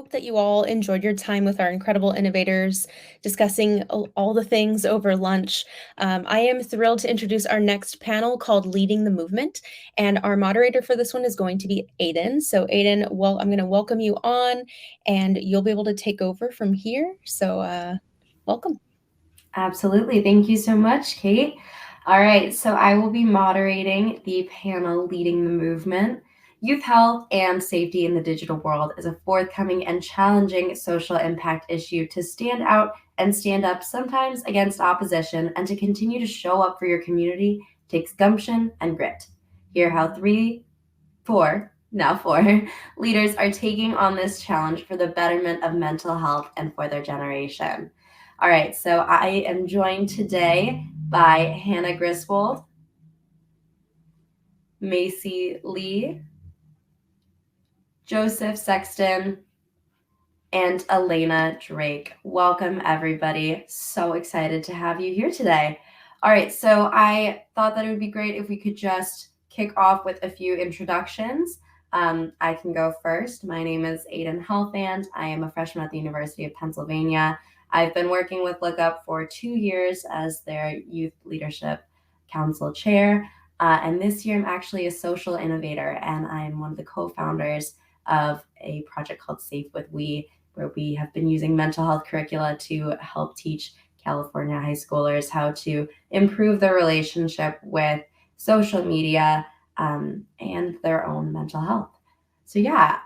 hope that you all enjoyed your time with our incredible innovators discussing all the things over lunch. I am thrilled to introduce our next panel called Leading the Movement, and our moderator for this one is going to be Adin. So Adin, well, I'm going to welcome you on, and you'll be able to take over from here. So welcome. Absolutely. Thank you so much, Kate. All right, so I will be moderating the panel Leading the Movement. Youth health and safety in the digital world is a forthcoming and challenging social impact issue to stand out and stand up sometimes against opposition, and to continue to show up for your community takes gumption and grit. Hear how four leaders are taking on this challenge for the betterment of mental health and for their generation. All right, so I am joined today by Hannah Griswold, Macy Lee, Joseph Sexton, and Elaina Drake. Welcome, everybody. So excited to have you here today. All right, so I thought that it would be great if we could just kick off with a few introductions. I can go first. My name is Adin Helfand. I am a freshman at the University of Pennsylvania. I've been working with Lookup for 2 years as their Youth Leadership Council chair. And this year I'm actually a social innovator, and I'm one of the co-founders of a project called Safe with We, where we have been using mental health curricula to help teach California high schoolers how to improve their relationship with social media and their own mental health. So yeah,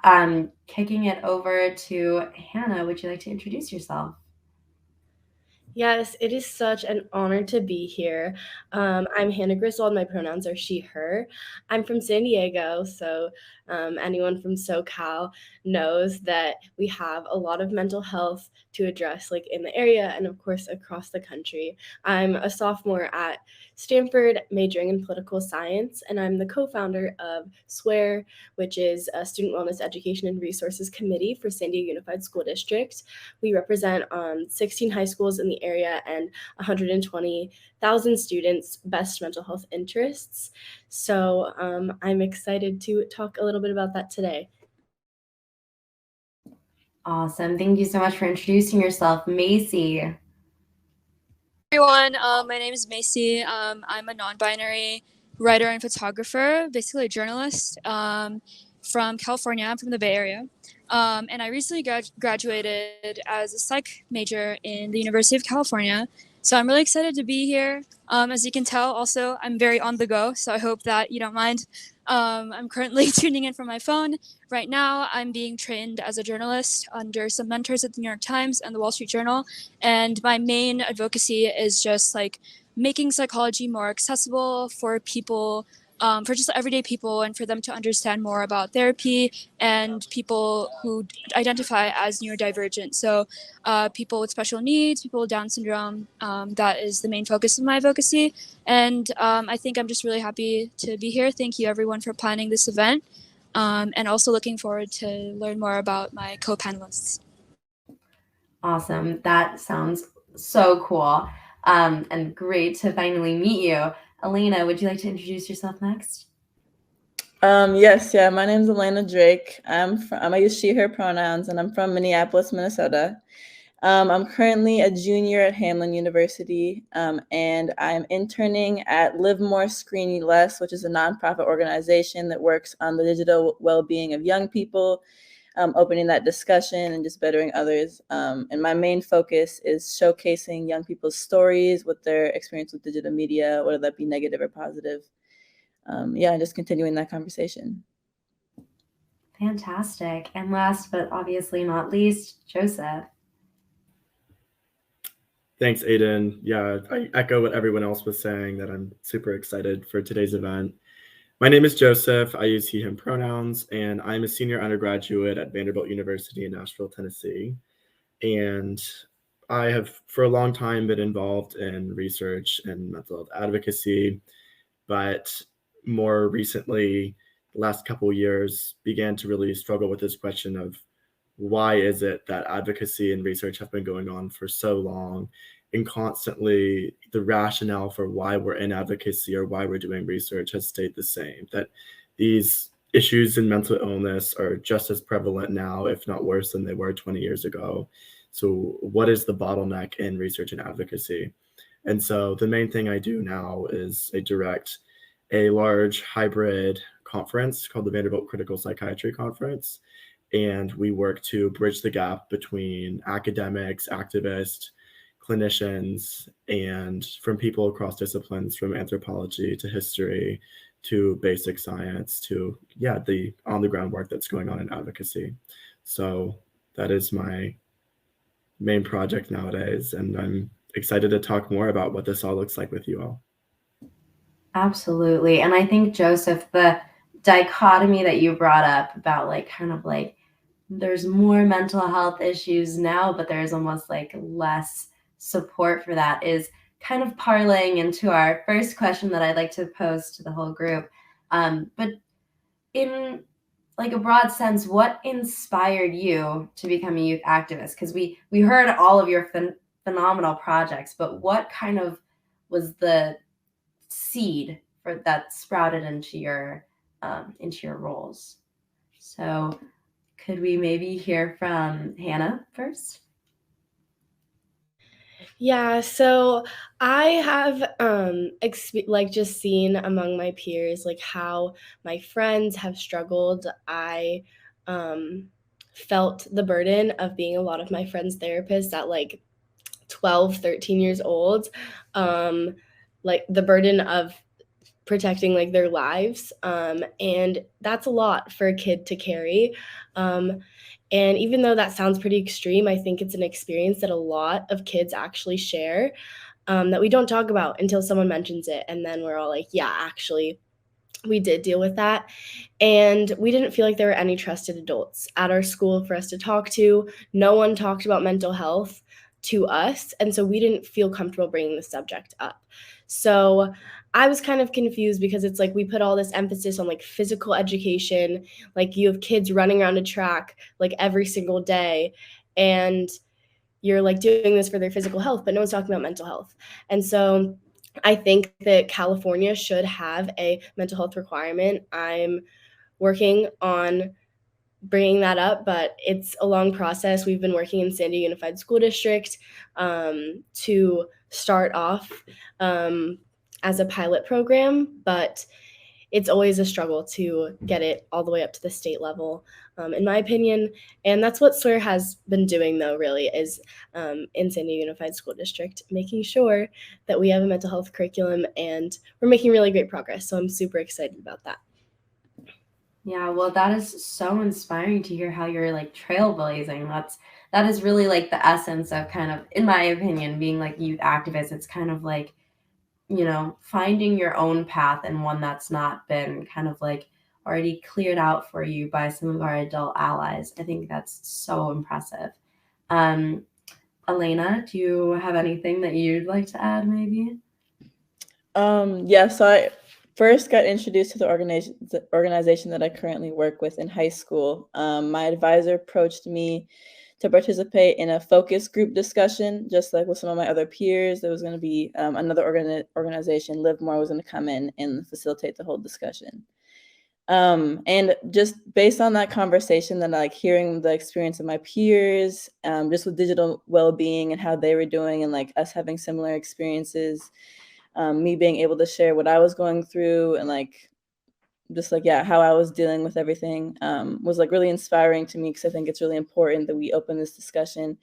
kicking it over to Hannah, would you like to introduce yourself? Yes, it is such an honor to be here. I'm Hannah Griswold. My pronouns are she, her. I'm from San Diego, so anyone from SoCal knows that we have a lot of mental health to address, like in the area and, of course, across the country. I'm a sophomore at Stanford, majoring in political science, and I'm the co-founder of SWARE, which is a Student Wellness Education and Resources Committee for San Diego Unified School District. We represent 16 high schools in the area and 120,000 students' best mental health interests. So I'm excited to talk a little bit about that today. Awesome. Thank you so much for introducing yourself, Macy. Everyone, my name is Macy. I'm a non-binary writer and photographer, basically a journalist from California. I'm from the Bay Area. And I recently graduated as a psych major in the University of California. So I'm really excited to be here. As you can tell, also, I'm very on the go, so I hope that you don't mind. I'm currently tuning in from my phone. Right now, I'm being trained as a journalist under some mentors at the New York Times and the Wall Street Journal. And my main advocacy is just like making psychology more accessible for people, for just everyday people, and for them to understand more about therapy and people who identify as neurodivergent. So people with special needs, people with Down syndrome, that is the main focus of my advocacy. And I think I'm just really happy to be here. Thank you everyone for planning this event. And also looking forward to learn more about my co-panelists. Awesome. That sounds so cool. And great to finally meet you. Elaina, would you like to introduce yourself next? Yes, my name's Elaina Drake. I use she, her pronouns, and I'm from Minneapolis, Minnesota. I'm currently a junior at Hamline University, and I'm interning at Live More, Screen Less, which is a nonprofit organization that works on the digital well-being of young people, opening that discussion and just bettering others. And my main focus is showcasing young people's stories with their experience with digital media, whether that be negative or positive. Just continuing that conversation. Fantastic. And last but obviously not least, Joseph. Thanks, Adin. Yeah, I echo what everyone else was saying, that I'm super excited for today's event. My name is Joseph. I use he, him pronouns, and I'm a senior undergraduate at Vanderbilt University in Nashville, Tennessee. And I have for a long time been involved in research and mental health advocacy, but more recently, the last couple of years, began to really struggle with this question of why is it that advocacy and research have been going on for so long, and constantly the rationale for why we're in advocacy or why we're doing research has stayed the same, that these issues in mental illness are just as prevalent now, if not worse than they were 20 years ago. So what is the bottleneck in research and advocacy? And so the main thing I do now is I direct a large hybrid conference called the Vanderbilt Critical Psychiatry Conference. And we work to bridge the gap between academics, activists, clinicians, and from people across disciplines, from anthropology to history to basic science to, the on-the-ground work that's going on in advocacy. So that is my main project nowadays, and I'm excited to talk more about what this all looks like with you all. Absolutely. And I think, Joseph, the dichotomy that you brought up about there's more mental health issues now, but there's almost less support for that is kind of parlaying into our first question that I'd like to pose to the whole group. But in a broad sense, what inspired you to become a youth activist? Because we heard all of your phenomenal projects, but what kind of was the seed that sprouted into your roles? So could we maybe hear from Hannah first? Yeah, so I have just seen among my peers how my friends have struggled. I felt the burden of being a lot of my friends' therapists at 12, 13 years old. The burden of protecting their lives, and that's a lot for a kid to carry. And even though that sounds pretty extreme, I think it's an experience that a lot of kids actually share, that we don't talk about until someone mentions it. And then we're all like, yeah, actually, we did deal with that. And we didn't feel like there were any trusted adults at our school for us to talk to. No one talked about mental health to us. And so we didn't feel comfortable bringing the subject up. So I was kind of confused because it's we put all this emphasis on physical education. You have kids running around a track every single day, and you're doing this for their physical health, but no one's talking about mental health. And so I think that California should have a mental health requirement. I'm working on bringing that up, but it's a long process. We've been working in San Diego Unified School District to start off as a pilot program, but it's always a struggle to get it all the way up to the state level, in my opinion. And that's what SWIR has been doing, though, really, is in San Diego Unified School District, making sure that we have a mental health curriculum, and we're making really great progress. So I'm super excited about that. Yeah, well, that is so inspiring to hear how you're trailblazing. That is really the essence of kind of, in my opinion, being youth activists. It's kind of finding your own path, and one that's not been kind of already cleared out for you by some of our adult allies. I think that's so impressive. Elaina, do you have anything that you'd like to add, maybe? Yeah, so I first got introduced to the organization that I currently work with in high school. My advisor approached me to participate in a focus group discussion, just like with some of my other peers. There was going to be another organization, Live More, was going to come in and facilitate the whole discussion. And just based on that conversation, then hearing the experience of my peers, just with digital well-being and how they were doing, and us having similar experiences, me being able to share what I was going through, and how I was dealing with everything, was really inspiring to me, because I think it's really important that we open this discussion,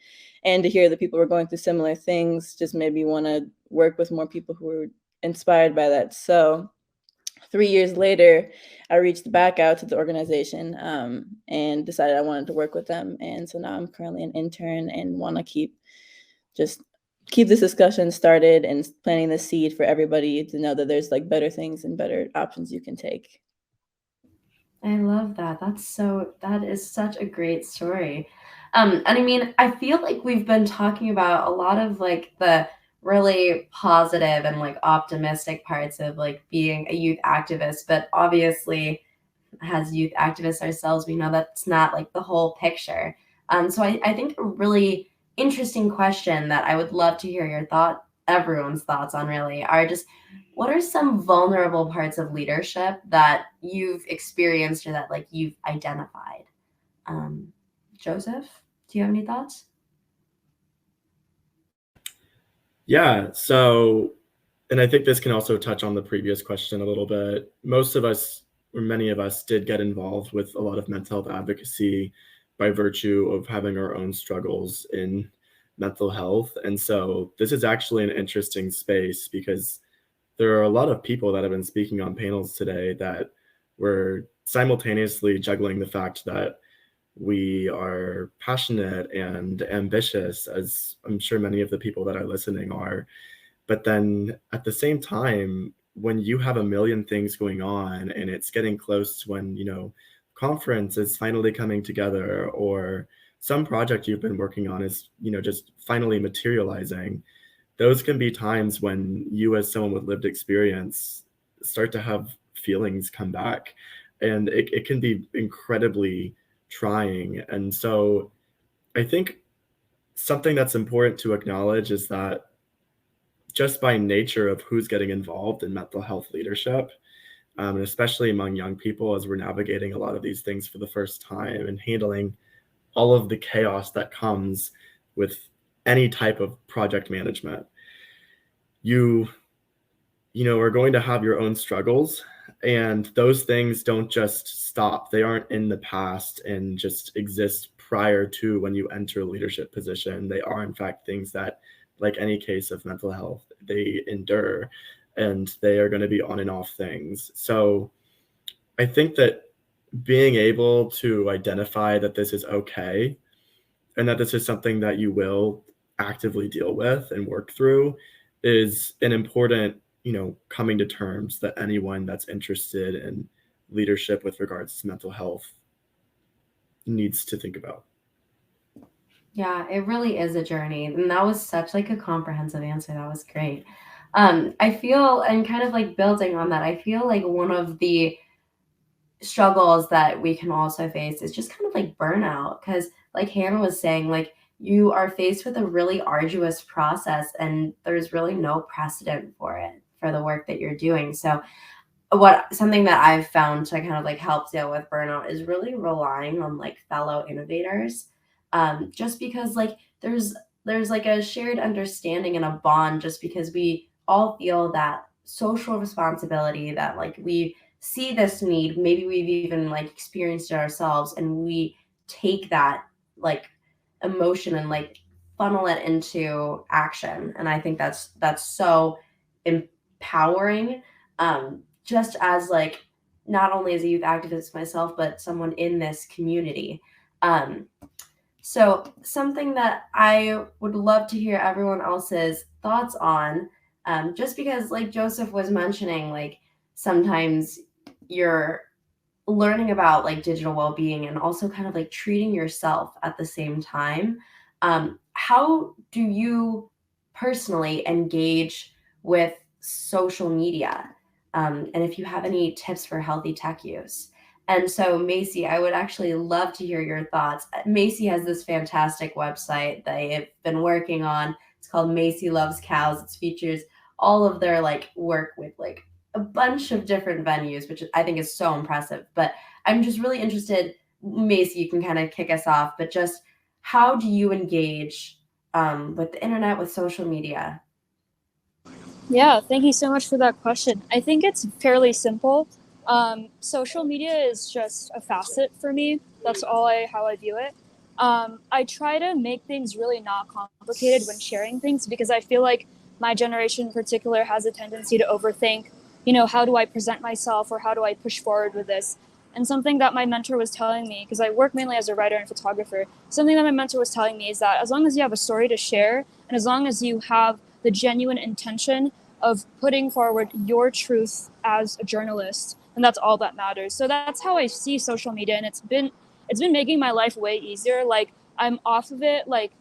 and to hear that people were going through similar things just made me want to work with more people who were inspired by that. So 3 years later, I reached back out to the organization, and decided I wanted to work with them. And so now I'm currently an intern and want to keep this discussion started and planting the seed for everybody to know that there's better things and better options you can take. I love that. That is such a great story. And I mean, I feel like we've been talking about a lot of the really positive and optimistic parts of being a youth activist, but obviously as youth activists ourselves, we know that's not the whole picture. So I think a really interesting question that I would love to hear your everyone's thoughts on really are just, what are some vulnerable parts of leadership that you've experienced or that like you've identified? Joseph, do you have any thoughts? Yeah, so, and I think this can also touch on the previous question a little bit. Most of us, or many of us, did get involved with a lot of mental health advocacy by virtue of having our own struggles in mental health. And so this is actually an interesting space because there are a lot of people that have been speaking on panels today that were simultaneously juggling the fact that we are passionate and ambitious, as I'm sure many of the people that are listening are. But then at the same time, when you have a million things going on and it's getting close to when, conference is finally coming together, or some project you've been working on is, just finally materializing, those can be times when you, as someone with lived experience, start to have feelings come back. And it can be incredibly trying. And so I think something that's important to acknowledge is that just by nature of who's getting involved in mental health leadership, and especially among young people, as we're navigating a lot of these things for the first time and handling all of the chaos that comes with any type of project management, you are going to have your own struggles, and those things don't just stop. They aren't in the past and just exist prior to when you enter a leadership position. They are, in fact, things that, like any case of mental health, they endure, and they are going to be on and off things. So I think that being able to identify that this is okay and that this is something that you will actively deal with and work through is an important, coming to terms that anyone that's interested in leadership with regards to mental health needs to think about. Yeah, it really is a journey. And that was such like a comprehensive answer. That was great. I feel, and kind of like building on that, I feel like one of the struggles that we can also face is just kind of like burnout. Because like Hannah was saying, like you are faced with a really arduous process and there's really no precedent for it, for the work that you're doing. So something that I've found to kind of like help deal with burnout is really relying on like fellow innovators. Just because like there's like a shared understanding and a bond, just because we all feel that social responsibility, that like we see this need, maybe we've even like experienced it ourselves, and we take that like emotion and like funnel it into action. And I think that's so empowering. Just as like, not only as a youth activist myself, but someone in this community. So something that I would love to hear everyone else's thoughts on, just because like Joseph was mentioning, like sometimes you're learning about like digital well-being and also kind of like treating yourself at the same time. How do you personally engage with social media? And if you have any tips for healthy tech use. And so, Macy, I would actually love to hear your thoughts. Macy has this fantastic website they've been working on. It's called Macy Loves Cows. It features all of their like work with like a bunch of different venues, which I think is so impressive. But I'm just really interested, Macy, you can kind of kick us off, but just how do you engage with the internet, with social media? Yeah, thank you so much for that question. I think it's fairly simple. Social media is just a facet for me. That's how I view it. I try to make things really not complicated when sharing things, because I feel like my generation in particular has a tendency to overthink, how do I present myself or how do I push forward with this? And something that my mentor was telling me, because I work mainly as a writer and photographer, something that my mentor was telling me is that as long as you have a story to share and as long as you have the genuine intention of putting forward your truth as a journalist, and that's all that matters. So that's how I see social media, and it's been making my life way easier. Like I'm off of it, like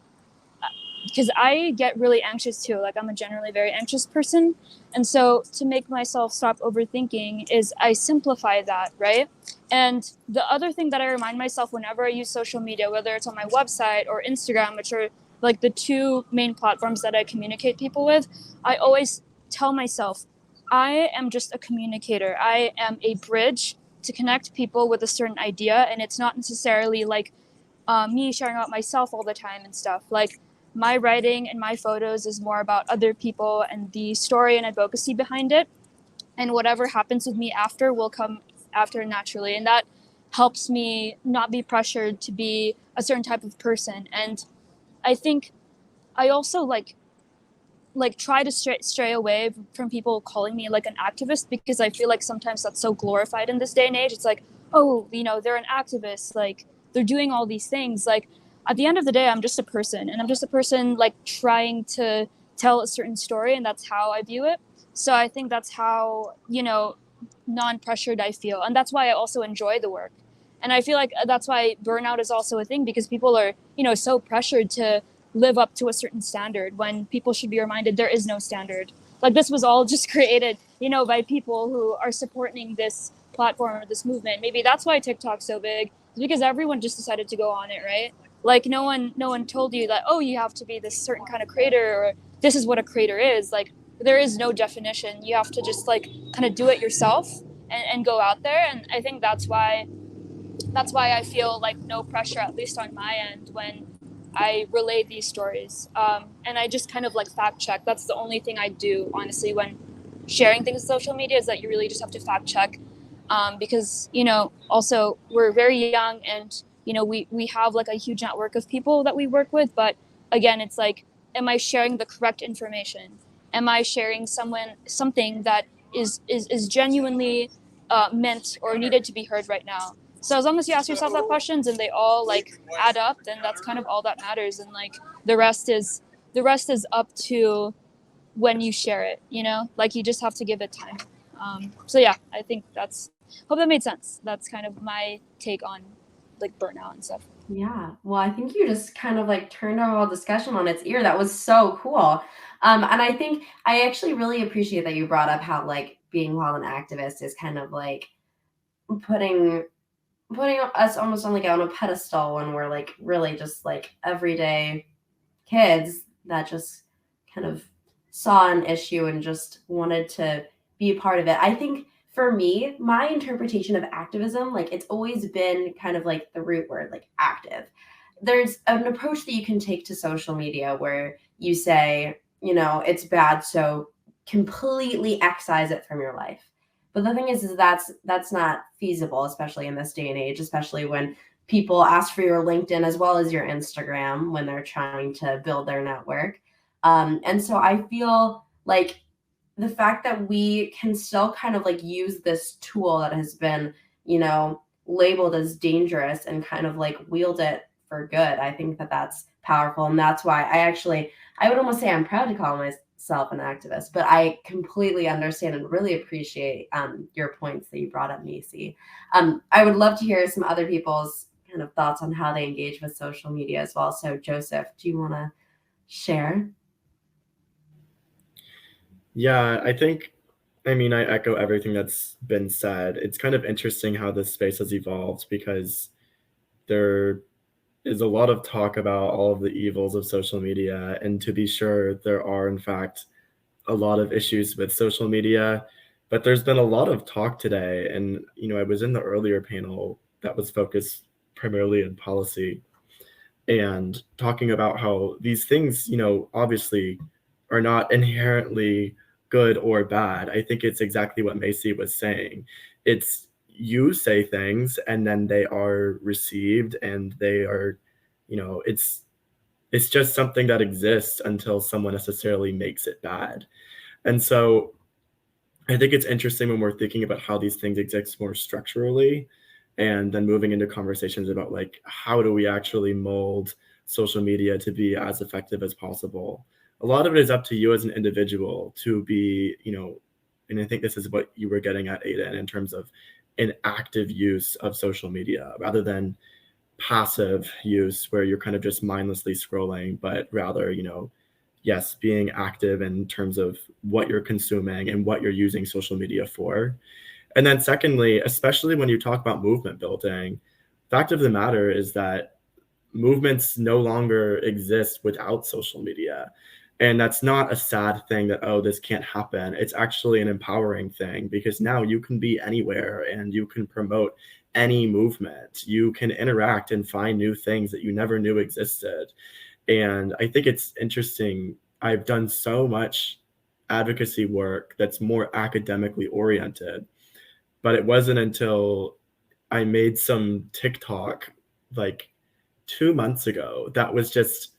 because I get really anxious too. Like I'm a generally very anxious person, and so to make myself stop overthinking is I simplify that, right? And the other thing that I remind myself whenever I use social media, whether it's on my website or Instagram, which are like the two main platforms that I communicate people with, I always tell myself, I am just a communicator. I am a bridge to connect people with a certain idea. And it's not necessarily like me sharing about myself all the time and stuff. Like my writing and my photos is more about other people and the story and advocacy behind it. And whatever happens with me after will come after naturally. And that helps me not be pressured to be a certain type of person. And I think I also like try to stray away from people calling me like an activist, because I feel like sometimes that's so glorified in this day and age. It's like, oh, you know, they're an activist, like they're doing all these things. Like at the end of the day, I'm just a person, and I'm just a person like trying to tell a certain story, and that's how I view it. So I think that's how, you know, non-pressured I feel, and that's why I also enjoy the work. And I feel like that's why burnout is also a thing, because people are, you know, so pressured to live up to a certain standard when people should be reminded there is no standard. Like this was all just created, you know, by people who are supporting this platform or this movement. Maybe that's why TikTok's so big, is because everyone just decided to go on it, right? Like no one told you that, oh, you have to be this certain kind of creator, or this is what a creator is. Like there is no definition. You have to just like kind of do it yourself and go out there. And I think that's why I feel like no pressure, at least on my end, when I relay these stories. And I just kind of like fact check. That's the only thing I do, honestly, when sharing things on social media, is that you really just have to fact check. Because, you know, also we're very young, and, you know, we have like a huge network of people that we work with. But again, it's like, am I sharing the correct information? Am I sharing something that is genuinely meant or needed to be heard right now? So as long as you ask yourself that questions and they all like add up, then that's kind of all that matters. And like the rest is up to when you share it, you know, like you just have to give it time. So yeah, I think hope that made sense. That's kind of my take on like burnout and stuff. Yeah, well, I think you just kind of like turned our whole discussion on its ear. That was so cool. And I think I actually really appreciate that you brought up how like being an activist is kind of like putting us almost on like on a pedestal, when we're like really just like everyday kids that just kind of saw an issue and just wanted to be a part of it. I think for me, my interpretation of activism, like it's always been kind of like the root word, like active. There's an approach that you can take to social media where you say, you know, it's bad, so completely excise it from your life. But the thing is that's not feasible, especially in this day and age, especially when people ask for your LinkedIn as well as your Instagram when they're trying to build their network. And so I feel like the fact that we can still kind of like use this tool that has been, you know, labeled as dangerous and kind of like wield it for good, I think that that's powerful. And that's why I would almost say I'm proud to call myself an activist, but I completely understand and really appreciate your points that you brought up, Macy. I would love to hear some other people's kind of thoughts on how they engage with social media as well. So Joseph, do you want to share? Yeah, I mean, I echo everything that's been said. It's kind of interesting how this space has evolved, because there is a lot of talk about all of the evils of social media. And to be sure, there are, in fact, a lot of issues with social media. But there's been a lot of talk today. And, you know, I was in the earlier panel that was focused primarily on policy and talking about how these things, you know, obviously are not inherently good or bad. I think it's exactly what Macy was saying. It's you say things and then they are received, and they are, you know, it's just something that exists until someone necessarily makes it bad. And so I think it's interesting when we're thinking about how these things exist more structurally, and then moving into conversations about like, how do we actually mold social media to be as effective as possible? A lot of it is up to you as an individual to be, you know, and I think this is what you were getting at, Adin, in terms of an active use of social media rather than passive use where you're kind of just mindlessly scrolling, but rather, you know, yes, being active in terms of what you're consuming and what you're using social media for. And then secondly, especially when you talk about movement building, fact of the matter is that movements no longer exist without social media. And that's not a sad thing that, oh, this can't happen. It's actually an empowering thing, because now you can be anywhere and you can promote any movement. You can interact and find new things that you never knew existed. And I think it's interesting. I've done so much advocacy work that's more academically oriented, but it wasn't until I made some TikTok like 2 months ago that was just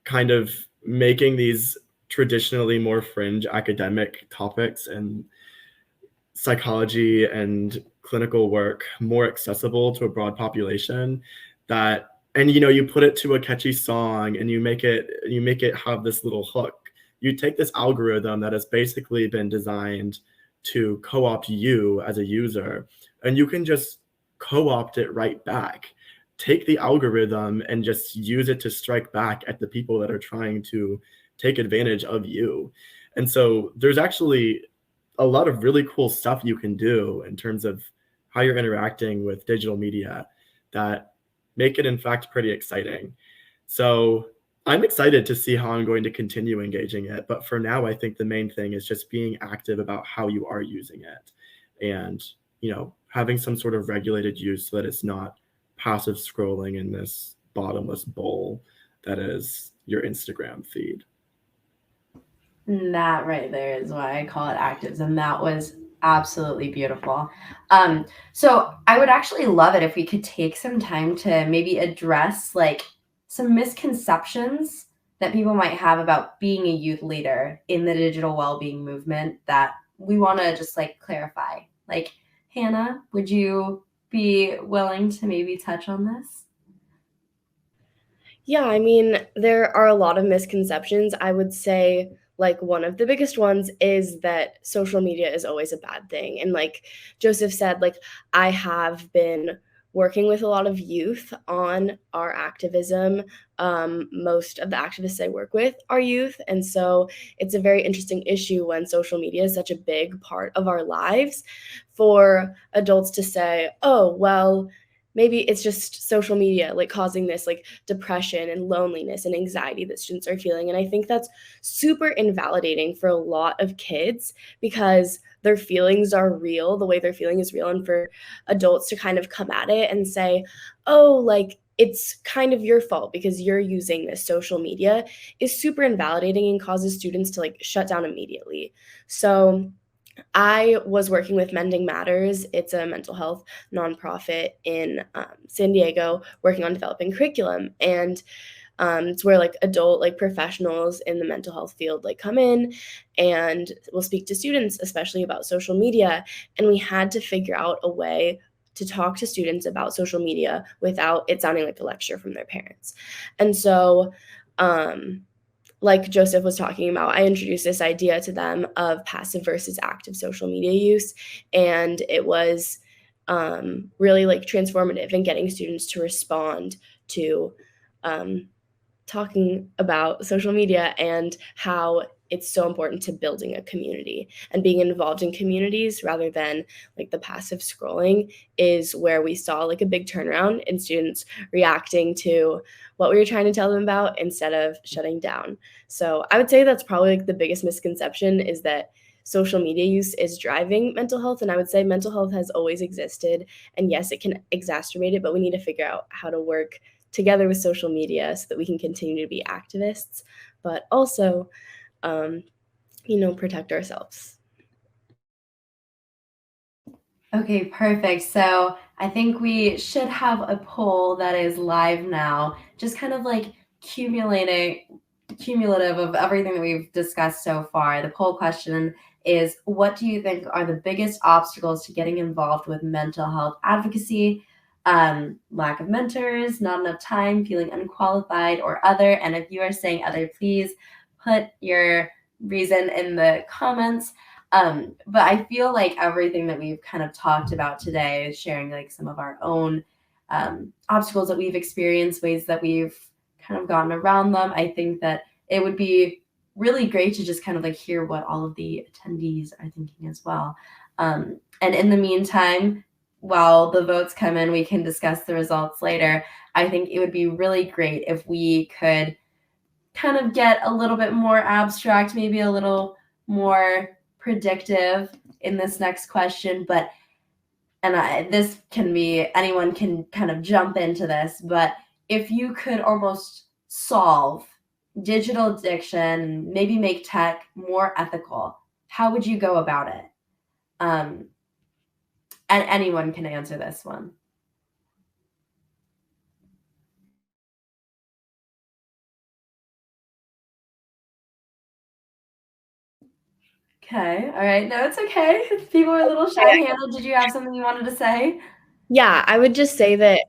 kind of making these traditionally more fringe academic topics and psychology and clinical work more accessible to a broad population. That, and you put it to a catchy song and you make it have this little hook. You take this algorithm that has basically been designed to co-opt you as a user, and you can just co-opt it right back. Take the algorithm and just use it to strike back at the people that are trying to take advantage of you. And so there's actually a lot of really cool stuff you can do in terms of how you're interacting with digital media that make it, in fact, pretty exciting. So I'm excited to see how I'm going to continue engaging it. But for now, I think the main thing is just being active about how you are using it, and, having some sort of regulated use so that it's not passive scrolling in this bottomless bowl that is your Instagram feed. That right there is why I call it activism. That was absolutely beautiful. So I would actually love it if we could take some time to maybe address like some misconceptions that people might have about being a youth leader in the digital well-being movement that we want to just like clarify. Like, Hannah, would you be willing to maybe touch on this? Yeah, I mean, there are a lot of misconceptions. I would say, like, one of the biggest ones is that social media is always a bad thing. And like Joseph said, like, I have been working with a lot of youth on our activism. Most of the activists I work with are youth. And so it's a very interesting issue when social media is such a big part of our lives for adults to say, oh, well, maybe it's just social media like causing this like depression and loneliness and anxiety that students are feeling. And I think that's super invalidating for a lot of kids because their feelings are real, the way they're feeling is real. And for adults to kind of come at it and say, oh, like it's kind of your fault because you're using this social media is super invalidating and causes students to like shut down immediately. So I was working with Mending Matters. It's a mental health nonprofit in San Diego, working on developing curriculum. And it's where like adult like professionals in the mental health field like come in and will speak to students, especially about social media. And we had to figure out a way to talk to students about social media without it sounding like a lecture from their parents. And so like Joseph was talking about, I introduced this idea to them of passive versus active social media use. And it was really like transformative in getting students to respond to talking about social media and how it's so important to building a community and being involved in communities rather than like the passive scrolling is where we saw like a big turnaround in students reacting to what we were trying to tell them about instead of shutting down. So I would say that's probably like the biggest misconception is that social media use is driving mental health. And I would say mental health has always existed. And yes, it can exacerbate it, but we need to figure out how to work together with social media so that we can continue to be activists, but also, protect ourselves. Okay, perfect. So I think we should have a poll that is live now, just kind of like cumulative of everything that we've discussed so far. The poll question is, what do you think are the biggest obstacles to getting involved with mental health advocacy? Lack of mentors, not enough time, feeling unqualified, or other. And if you are saying other, please put your reason in the comments. But I feel like everything that we've kind of talked about today is sharing like some of our own obstacles that we've experienced, ways that we've kind of gotten around them. I think that it would be really great to just kind of like hear what all of the attendees are thinking as well. And in the meantime, while the votes come in, we can discuss the results later. I think it would be really great if we could kind of get a little bit more abstract, maybe a little more predictive in this next question. But, this can be, anyone can kind of jump into this, but if you could almost solve digital addiction, maybe make tech more ethical, how would you go about it? And anyone can answer this one. Okay. All right. No, it's okay. People are a little shy. Hannah, did you have something you wanted to say? Yeah, I would just say that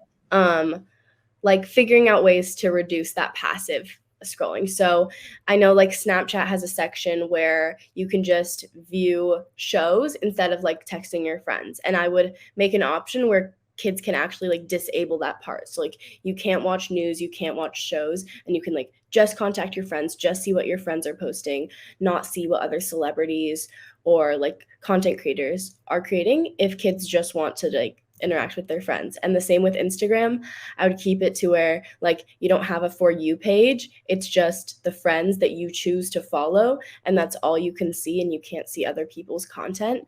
like figuring out ways to reduce that passive scrolling. So I know like Snapchat has a section where you can just view shows instead of like texting your friends. And I would make an option where kids can actually like disable that part. So like you can't watch news, you can't watch shows, and you can like just contact your friends, just see what your friends are posting, not see what other celebrities or like content creators are creating if kids just want to like interact with their friends. And the same with Instagram. I would keep it to where like you don't have a For You page. It's just the friends that you choose to follow, and that's all you can see, and you can't see other people's content,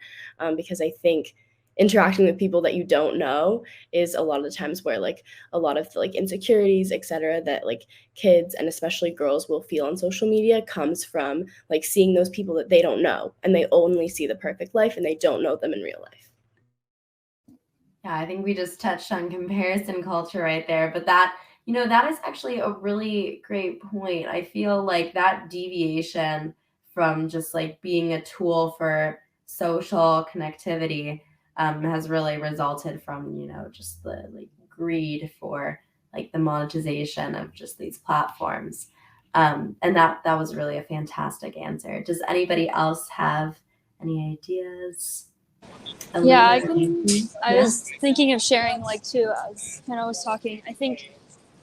because I think interacting with people that you don't know is a lot of the times where like a lot of the, like insecurities, etc., that like kids and especially girls will feel on social media comes from like seeing those people that they don't know, and they only see the perfect life and they don't know them in real life. Yeah, I think we just touched on comparison culture right there, but that is actually a really great point. I feel like that deviation from just like being a tool for social connectivity has really resulted from, just the like greed for like the monetization of just these platforms. And that was really a fantastic answer. Does anybody else have any ideas? Yeah, Elaina? I was thinking of sharing like too as when I was talking. I think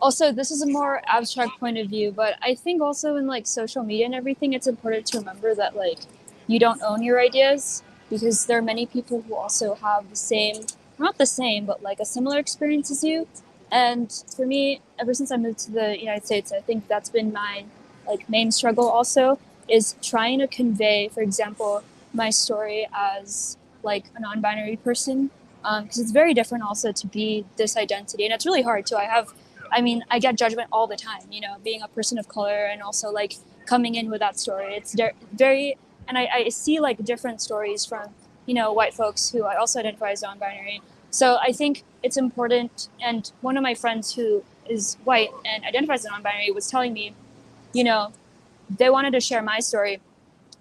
also this is a more abstract point of view, but I think also in like social media and everything, it's important to remember that like you don't own your ideas, because there are many people who also have the same, not the same, but like a similar experience as you. And for me, ever since I moved to the United States, I think that's been my like main struggle also, is trying to convey, for example, my story as like a non-binary person, because it's very different also to be this identity, and it's really hard too. I get judgment all the time, being a person of color and also like coming in with that story. It's very, and I see like different stories from, white folks who I also identify as non-binary. So I think it's important. And one of my friends who is white and identifies as non-binary was telling me, they wanted to share my story.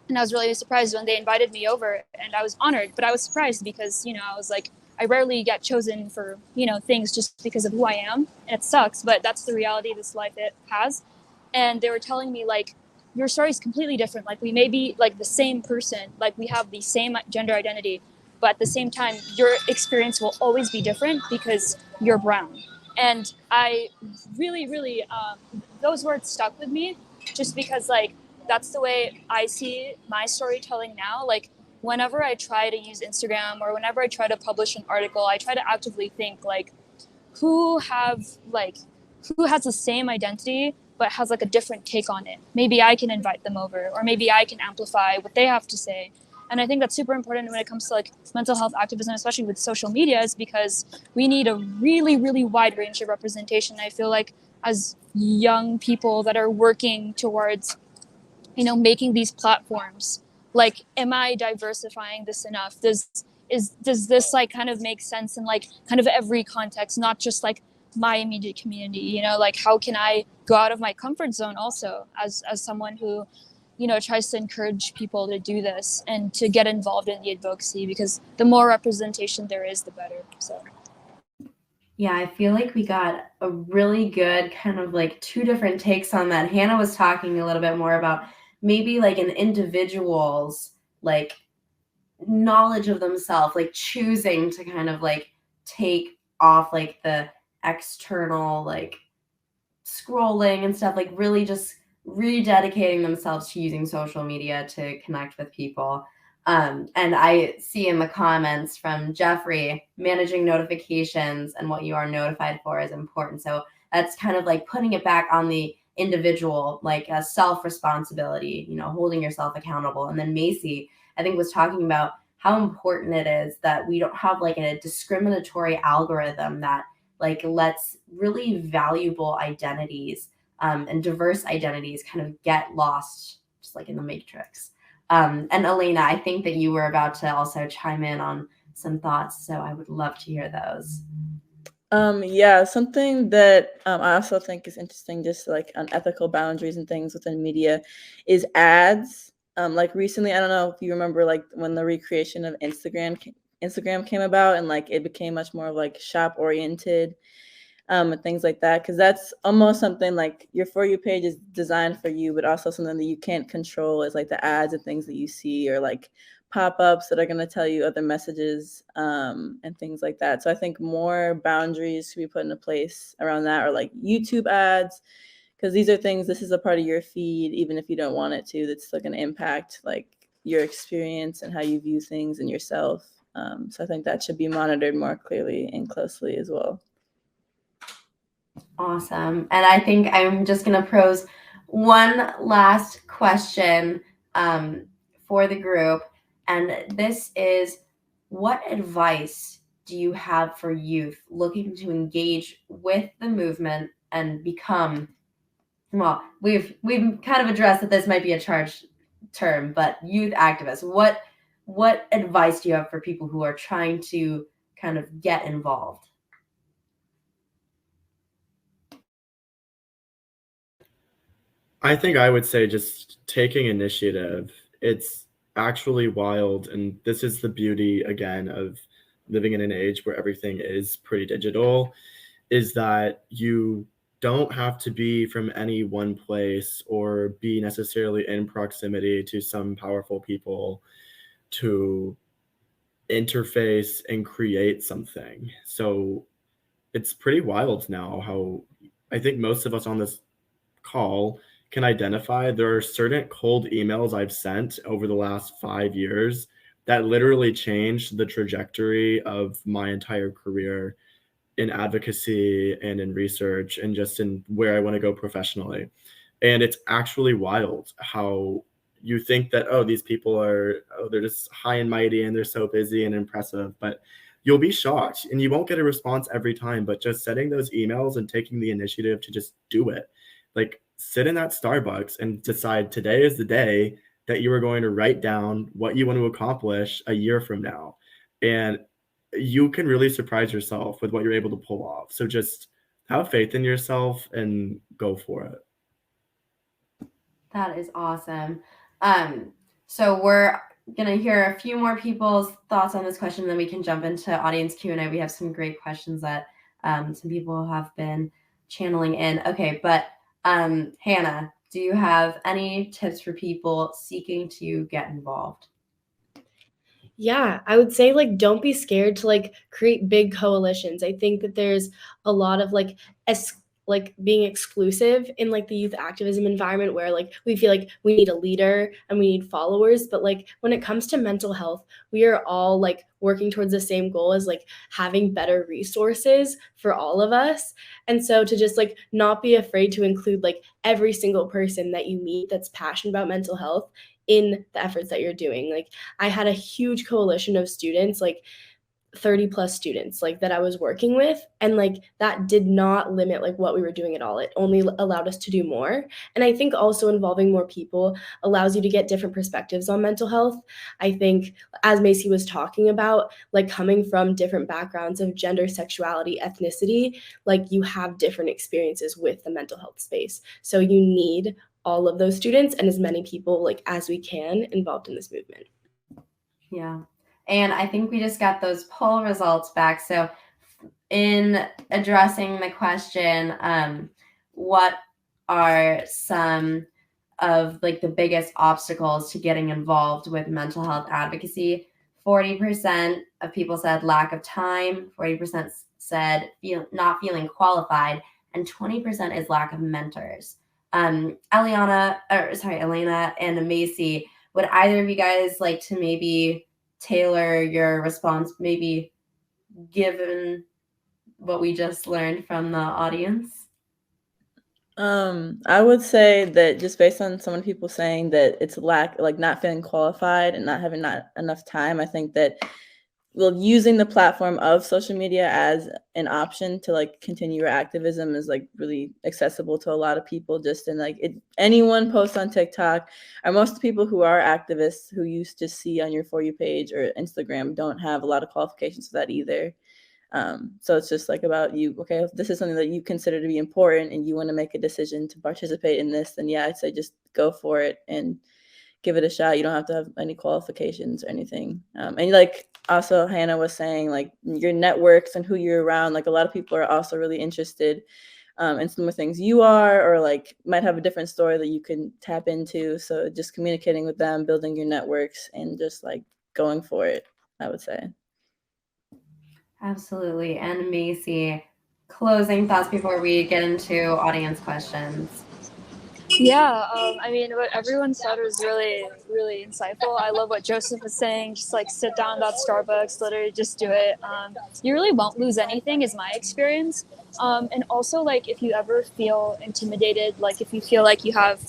And I was really surprised when they invited me over, and I was honored, but I was surprised because, I was like, I rarely get chosen for, things just because of who I am. And it sucks, but that's the reality this life it has. And they were telling me like, your story is completely different. Like we may be like the same person, like we have the same gender identity, but at the same time, your experience will always be different because you're brown. And I really, really, those words stuck with me, just because like, that's the way I see my storytelling now. Like whenever I try to use Instagram or whenever I try to publish an article, I try to actively think like who has the same identity but has like a different take on it. Maybe I can invite them over, or maybe I can amplify what they have to say. And I think that's super important when it comes to like mental health activism, especially with social media, is because we need a really, really wide range of representation. I feel like as young people that are working towards making these platforms, like, am I diversifying this enough? Does this like kind of make sense in like kind of every context, not just like my immediate community? Like how can I go out of my comfort zone also as someone who tries to encourage people to do this and to get involved in the advocacy, because the more representation there is, the better. So yeah, I feel like we got a really good kind of like two different takes on that. Hannah was talking a little bit more about maybe like an individual's like knowledge of themselves, like choosing to kind of like take off like the external like scrolling and stuff, like really just rededicating themselves to using social media to connect with people. And I see in the comments from Jeffrey, managing notifications and what you are notified for is important. So that's kind of like putting it back on the individual, like a self-responsibility, holding yourself accountable. And then Macy, I think, was talking about how important it is that we don't have like a discriminatory algorithm that like lets really valuable identities and diverse identities kind of get lost, just like in the Matrix. And Elaina, I think that you were about to also chime in on some thoughts, so I would love to hear those. Yeah, something that I also think is interesting, just like on ethical boundaries and things within media, is ads. Like recently, I don't know if you remember, like when the recreation of Instagram came about, and like it became much more like shop oriented, and things like that. Because that's almost something like your For You page is designed for you, but also something that you can't control is like the ads and things that you see, or like pop-ups that are going to tell you other messages and things like that. So I think more boundaries should be put into place around that, or like YouTube ads, because these are things, this is a part of your feed, even if you don't want it to, that's still going to impact like your experience and how you view things and yourself. So I think that should be monitored more clearly and closely as well. Awesome. And I think I'm just going to pose one last question for the group. And this is, what advice do you have for youth looking to engage with the movement and become, well, we've kind of addressed that this might be a charged term, but youth activists. What advice do you have for people who are trying to kind of get involved? I think I would say just taking initiative. It's actually wild. And this is the beauty, again, of living in an age where everything is pretty digital, is that you don't have to be from any one place or be necessarily in proximity to some powerful people to interface and create something. So it's pretty wild now how I think most of us on this call can identify there are certain cold emails I've sent over the last 5 years that literally changed the trajectory of my entire career in advocacy and in research and just in where I want to go professionally. And it's actually wild how you think that, oh, these people are, they're just high and mighty and they're so busy and impressive, but you'll be shocked and you won't get a response every time. But just setting those emails and taking the initiative to just do it, like sit in that Starbucks and decide today is the day that you are going to write down what you want to accomplish a year from now. And you can really surprise yourself with what you're able to pull off. So just have faith in yourself and go for it. That is awesome. So we're going to hear a few more people's thoughts on this question, then we can jump into audience Q&A. We have some great questions that some people have been channeling in. Okay, but Hannah, do you have any tips for people seeking to get involved? Yeah, I would say like don't be scared to like create big coalitions. I think that there's a lot of like being exclusive in like the youth activism environment where like we feel like we need a leader and we need followers, but like when it comes to mental health, we are all like working towards the same goal as like having better resources for all of us. And so to just like not be afraid to include like every single person that you meet that's passionate about mental health in the efforts that you're doing. Like I had a huge coalition of students, like 30 plus students like that I was working with, and like that did not limit like what we were doing at all. It only allowed us to do more. And I think also involving more people allows you to get different perspectives on mental health. I think, as Macy was talking about, like coming from different backgrounds of gender, sexuality, ethnicity, like you have different experiences with the mental health space. So you need all of those students and as many people like as we can involved in this movement. Yeah. And I think we just got those poll results back. So in addressing the question, what are some of like the biggest obstacles to getting involved with mental health advocacy? 40% of people said lack of time, 40% said not feeling qualified, and 20% is lack of mentors. Elaina and Macy, would either of you guys like to maybe tailor your response, maybe given what we just learned from the audience? I would say that just based on some of the people saying that it's not feeling qualified and not having not enough time, I think that using the platform of social media as an option to like continue your activism is like really accessible to a lot of people. Just in like anyone posts on TikTok, or most people who are activists who you just see on your For You page or Instagram don't have a lot of qualifications for that either. So it's just like about you, okay, if this is something that you consider to be important and you want to make a decision to participate in this, then yeah, I'd say just go for it and give it a shot. You don't have to have any qualifications or anything. And like also Hannah was saying, like your networks and who you're around, like a lot of people are also really interested in some of the things you are, or like might have a different story that you can tap into. So just communicating with them, building your networks, and just like going for it, I would say. Absolutely. And Macy, closing thoughts before we get into audience questions. Yeah, I mean, what everyone said was really, really insightful. I love what Joseph was saying. Just like sit down at Starbucks, literally just do it. You really won't lose anything, is my experience. And also, like, if you ever feel intimidated, like if you feel like you have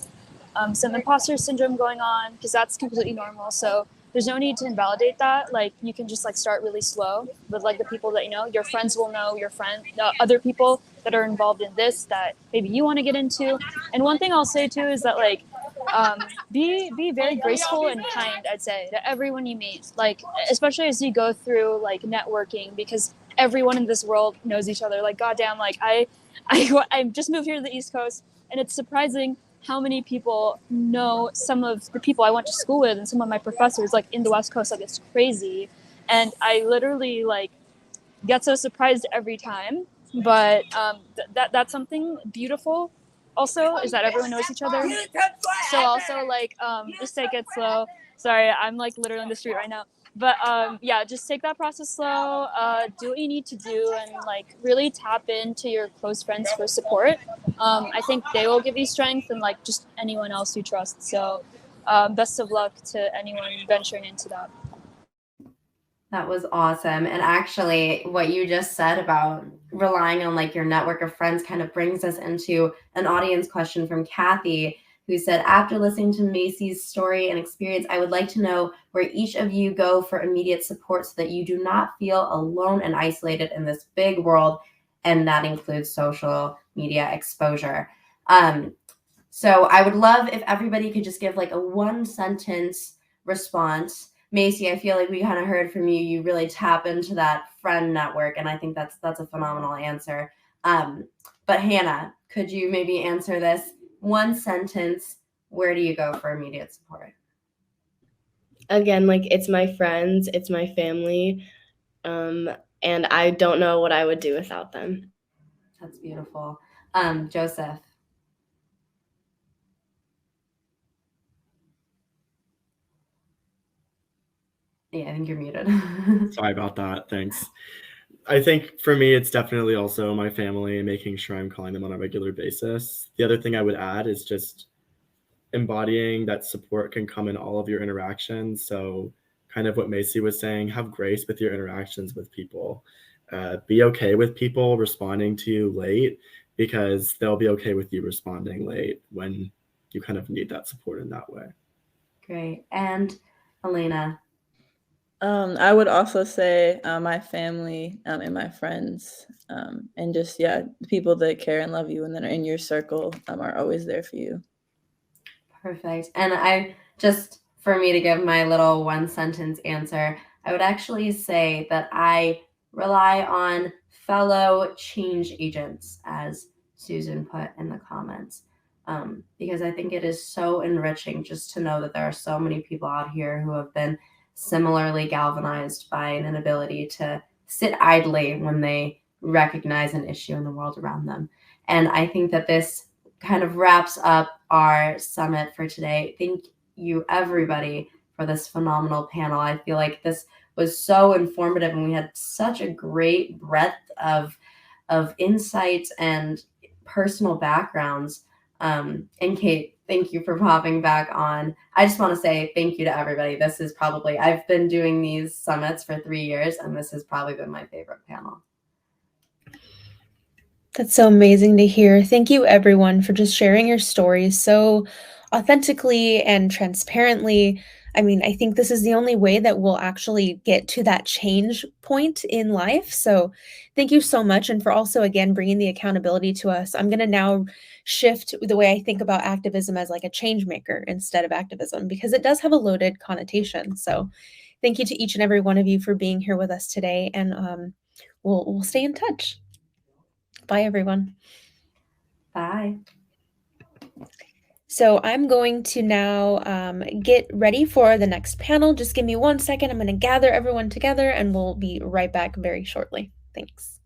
some imposter syndrome going on, because that's completely normal. So there's no need to invalidate that. Like you can just like start really slow with like the people that you know. Your friends will know your other people that are involved in this that maybe you want to get into. And one thing I'll say too is that like be very graceful and kind, I'd say, to everyone you meet. Like especially as you go through like networking, because everyone in this world knows each other. Like goddamn, like I just moved here to the East Coast, and it's surprising how many people know some of the people I went to school with and some of my professors like in the West Coast. Like it's crazy. And I literally like get so surprised every time. But that's something beautiful also, is that everyone knows each other. So also like just take it slow. Sorry, I'm like literally on the street right now. But yeah, just take that process slow, do what you need to do, and like really tap into your close friends for support. I think they will give you strength, and like just anyone else you trust. So best of luck to anyone venturing into that. That was awesome. And actually, what you just said about relying on like your network of friends kind of brings us into an audience question from Kathy, who said, after listening to Macy's story and experience, I would like to know where each of you go for immediate support so that you do not feel alone and isolated in this big world. And that includes social media exposure. So I would love if everybody could just give like a 1-sentence response. Macy, I feel like we kind of heard from you. You really tap into that friend network, and I think that's a phenomenal answer. But Hannah, could you maybe answer this? 1 sentence, where do you go for immediate support? Again, like it's my friends, it's my family, and I don't know what I would do without them. That's beautiful. Joseph. Yeah, I think you're muted. Sorry about that. Thanks. I think for me, it's definitely also my family and making sure I'm calling them on a regular basis. The other thing I would add is just embodying that support can come in all of your interactions. So kind of what Macy was saying, have grace with your interactions with people. Be okay with people responding to you late, because they'll be okay with you responding late when you kind of need that support in that way. Great. And Elaina. I would also say my family and my friends, and just, yeah, the people that care and love you and that are in your circle are always there for you. Perfect. And I just, for me to give my little 1-sentence answer, I would actually say that I rely on fellow change agents, as Susan put in the comments, because I think it is so enriching just to know that there are so many people out here who have been similarly galvanized by an inability to sit idly when they recognize an issue in the world around them. And I think that this kind of wraps up our summit for today. Thank you, everybody, for this phenomenal panel. I feel like this was so informative, and we had such a great breadth of insights and personal backgrounds. And Kate, Thank you for popping back on. I just want to say thank you to everybody. This is probably, I've been doing these summits for 3 years, and this has probably been my favorite panel. That's so amazing to hear. Thank you, everyone, for just sharing your stories so authentically and transparently. I mean, I think this is the only way that we'll actually get to that change point in life. So, thank you so much. And for also, again, bringing the accountability to us. I'm going to now shift the way I think about activism as like a change maker instead of activism, because it does have a loaded connotation. So, thank you to each and every one of you for being here with us today. And we'll stay in touch. Bye, everyone. Bye. So I'm going to now get ready for the next panel. Just give me 1 second. I'm going to gather everyone together and we'll be right back very shortly. Thanks.